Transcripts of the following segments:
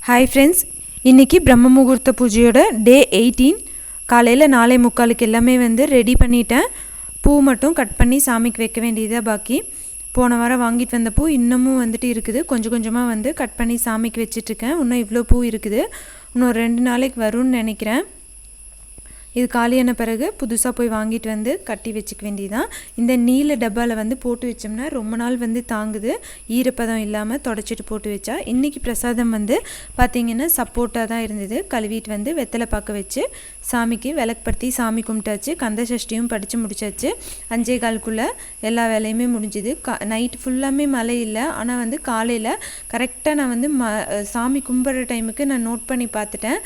Hi friends, இன்றைக்கி பிரம்ம முகூர்த்த பூஜையோட டே 18 காலையில் 4:45 எல்லாமே ரெடி பண்ணிட்டேன். பூ மட்டும் கட் பண்ணி சாமிக்கு வைக்க வேண்டியதாக பாக்கி. போன வாரம் வாங்கிட்டு வந்த பூ இன்னமும் இருக்குது. கொஞ்சம் கொஞ்சமாக கட் பண்ணி சாமிக்கு வச்சிட்ருக்கேன். இன்னும் இவ்வளோ பூ இருக்குது. இன்னும் 2 நாளைக்கு வரும்னு நினைக்கிறேன். இது காலியான பிறகு புதுசாக போய் வாங்கிட்டு கட்டி வச்சுக்க வேண்டியதான். இந்த நீல டப்பாவில் போட்டு வச்சோம்னா ரொம்ப நாள் தாங்குது, ஈரப்பதம் இல்லாமல் தொடச்சிட்டு போட்டு வச்சா. இன்றைக்கி பிரசாதம் பார்த்திங்கன்னா சப்போர்ட்டாக தான் இருந்தது. கழுவிட்டு வெத்தலை பார்க்க வச்சு சாமிக்கு விளக்குப்படுத்தி சாமி கும்பிட்டாச்சு. கந்த சஷ்டியும் படித்து முடிச்சாச்சு. 5:15 எல்லா வேலையுமே முடிஞ்சுது. நைட்டு ஃபுல்லாமே மழை இல்லை. ஆனால் காலையில் கரெக்டாக நான் சாமி கும்பிட்ற டைமுக்கு நான் நோட் பண்ணி பார்த்துட்டேன்.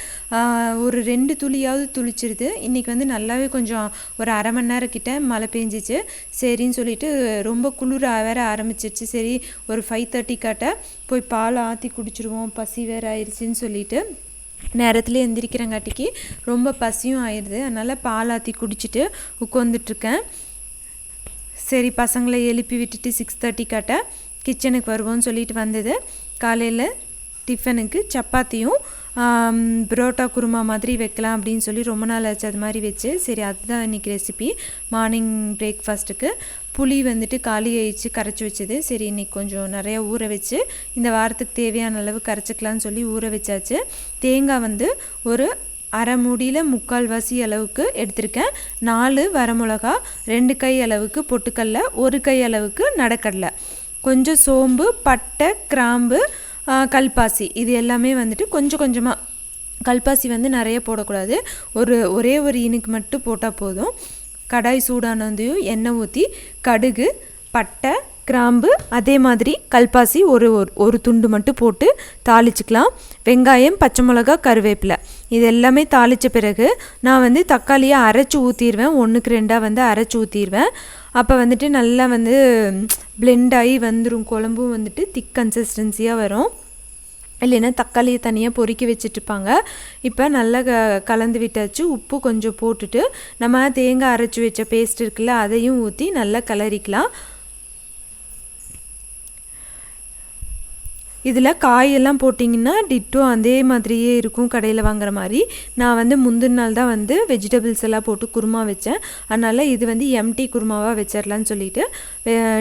ஒரு 2 துளியாவது துளிச்சிருது. இன்றைக்கி நல்லாவே கொஞ்சம் ஒரு அரை மணி நேரம் கிட்ட மழை பெஞ்சிச்சு. சரின்னு சொல்லிட்டு ரொம்ப குளிர வேற ஆரம்பிச்சிருச்சு. சரி, ஒரு 5:30 காட்ட போய் பால் ஆற்றி குடிச்சிருவோம், பசி வேறு ஆயிடுச்சின்னு சொல்லிட்டு நேரத்துலேயே எந்திரிக்கிறங்காட்டிக்கு ரொம்ப பசியும் ஆயிடுது. அதனால் பால் ஆற்றி குடிச்சிட்டு உட்காந்துட்ருக்கேன். சரி, பசங்களை எழுப்பி விட்டுட்டு 6:30 காட்ட கிச்சனுக்கு வருவோம்னு சொல்லிட்டு வந்தது. காலையில் டிஃபனுக்கு சப்பாத்தியும் புரோட்டா குருமா மாதிரி வைக்கலாம் அப்படின்னு சொல்லி ரொம்ப நாள் ஆச்சு அது மாதிரி வச்சு. சரி, அதுதான் இன்றைக்கி ரெசிபி. மார்னிங் பிரேக்ஃபாஸ்ட்டுக்கு புளி காலி ஆயிடுச்சு, கரைச்சி வச்சது. சரி, இன்றைக்கி கொஞ்சம் நிறையா ஊற வச்சு இந்த வாரத்துக்கு தேவையான அளவு கரைச்சிக்கலான்னு சொல்லி ஊற வச்சாச்சு. தேங்காய் ஒரு அரை மூடியில் 3/4 அளவுக்கு எடுத்திருக்கேன். 4 வரமிளகா, 2 கை அளவுக்கு பொட்டுக்கடலை, 1 கை அளவுக்கு நடக்கடலை, கொஞ்சம் சோம்பு, பட்டை, கிராம்பு, கல்பாசி, இது எல்லாமே கொஞ்சம் கொஞ்சமாக. கல்பாசி நிறைய போடக்கூடாது. ஒரே ஒரு இனுக்கு மட்டும் போட்டால் போதும். கடாய் சூடானதையும் எண்ணெய் ஊற்றி கடுகு, பட்டை, கிராம்பு, அதே மாதிரி கல்பாசி ஒரு துண்டு மட்டும் போட்டு தாளிச்சிக்கலாம். வெங்காயம், பச்சை மிளகா, கருவேப்பிலை, இது எல்லாமே தாளித்த பிறகு நான் தக்காளியை அரைச்சி ஊற்றிடுவேன். 1க்கு 2 அரைச்சி ஊற்றிடுவேன். அப்போ நல்லா பிளெண்ட் ஆகி வந்துடும். குழம்பும் திக் கன்சிஸ்டன்சியாக வரும். இல்லைன்னா தக்காளியை தனியாக பொறுக்கி வச்சுட்ருப்பாங்க. இப்போ நல்லா கலந்து விட்டாச்சு. உப்பு கொஞ்சம் போட்டுட்டு நம்ம தேங்காய் அரைச்சி வச்ச பேஸ்ட் இருக்குல்ல, அதையும் ஊற்றி நல்லா கிளறிக்கலாம். இதில் காயெல்லாம் போட்டிங்கன்னா டிட்டோ அதே மாதிரியே இருக்கும் கடையில் வாங்குற மாதிரி. நான் முந்தின நாள் தான் வெஜிடபிள்ஸ் எல்லாம் போட்டு குருமா வச்சேன். அதனால் இது எம்டி குருமாவாக வச்சிடலான்னு சொல்லிட்டு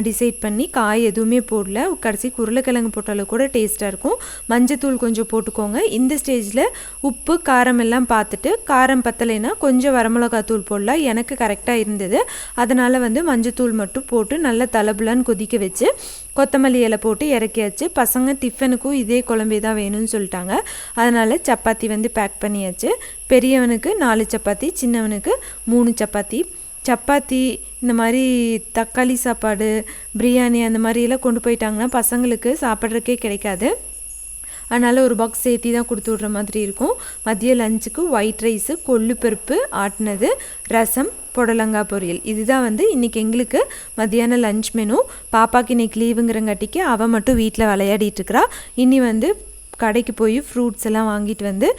டிசைட் பண்ணி காய் எதுவுமே போடல. கடைசி உருளைக்கிழங்கு போட்டாலும் கூட டேஸ்ட்டாக இருக்கும். மஞ்சத்தூள் கொஞ்சம் போட்டுக்கோங்க. இந்த ஸ்டேஜில் உப்பு காரம் எல்லாம் பார்த்துட்டு, காரம் பத்தலைன்னா கொஞ்சம் வரமிளகாத்தூள் போடலாம். எனக்கு கரெக்டாக இருந்தது. அதனால் மஞ்சத்தூள் மட்டும் போட்டு நல்லா தலபுலான்னு கொதிக்க வச்சு கொத்தமல்லி இலை போட்டு இறக்கியாச்சு. பசங்க டிஃபனுக்கும் இதே குழம்பே தான் வேணும்னு சொல்லிட்டாங்க. அதனால் சப்பாத்தி பேக் பண்ணியாச்சு. பெரியவனுக்கு 4 சப்பாத்தி, சின்னவனுக்கு 3 சப்பாத்தி. சப்பாத்தி இந்த மாதிரி தக்காளி சாப்பாடு, பிரியாணி அந்த மாதிரியெல்லாம் கொண்டு போயிட்டாங்கன்னா பசங்களுக்கு சாப்பிட்றதுக்கே கிடைக்காது. அதனால் ஒரு பாக்ஸ் சேர்த்தி தான் கொடுத்து விட்ற மாதிரி இருக்கும். மதிய லஞ்சுக்கு ஒயிட் ரைஸு, கொள்ளுப்பருப்பு ஆட்டினது, ரசம், புடலங்காய் பொரியல், இதுதான் இன்றைக்கி எங்களுக்கு மதியான லஞ்ச் மெனு. பாப்பாவுக்கு இன்றைக்கி லீவுங்கிறங்காட்டிக்கு அவள் மட்டும் வீட்டில் விளையாடிட்டுருக்கிறா. இனி கடைக்கு போய் ஃப்ரூட்ஸ் எல்லாம் வாங்கிட்டு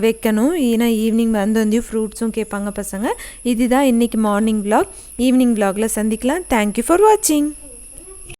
வைக்கணும். ஏன்னா ஈவினிங் வந்தையும் ஃப்ரூட்ஸும் கேட்பாங்க பசங்க. இதுதான் இன்றைக்கி மார்னிங் விலாக். ஈவினிங் விலாகில் சந்திக்கலாம். தேங்க்யூ ஃபார் வாட்சிங்.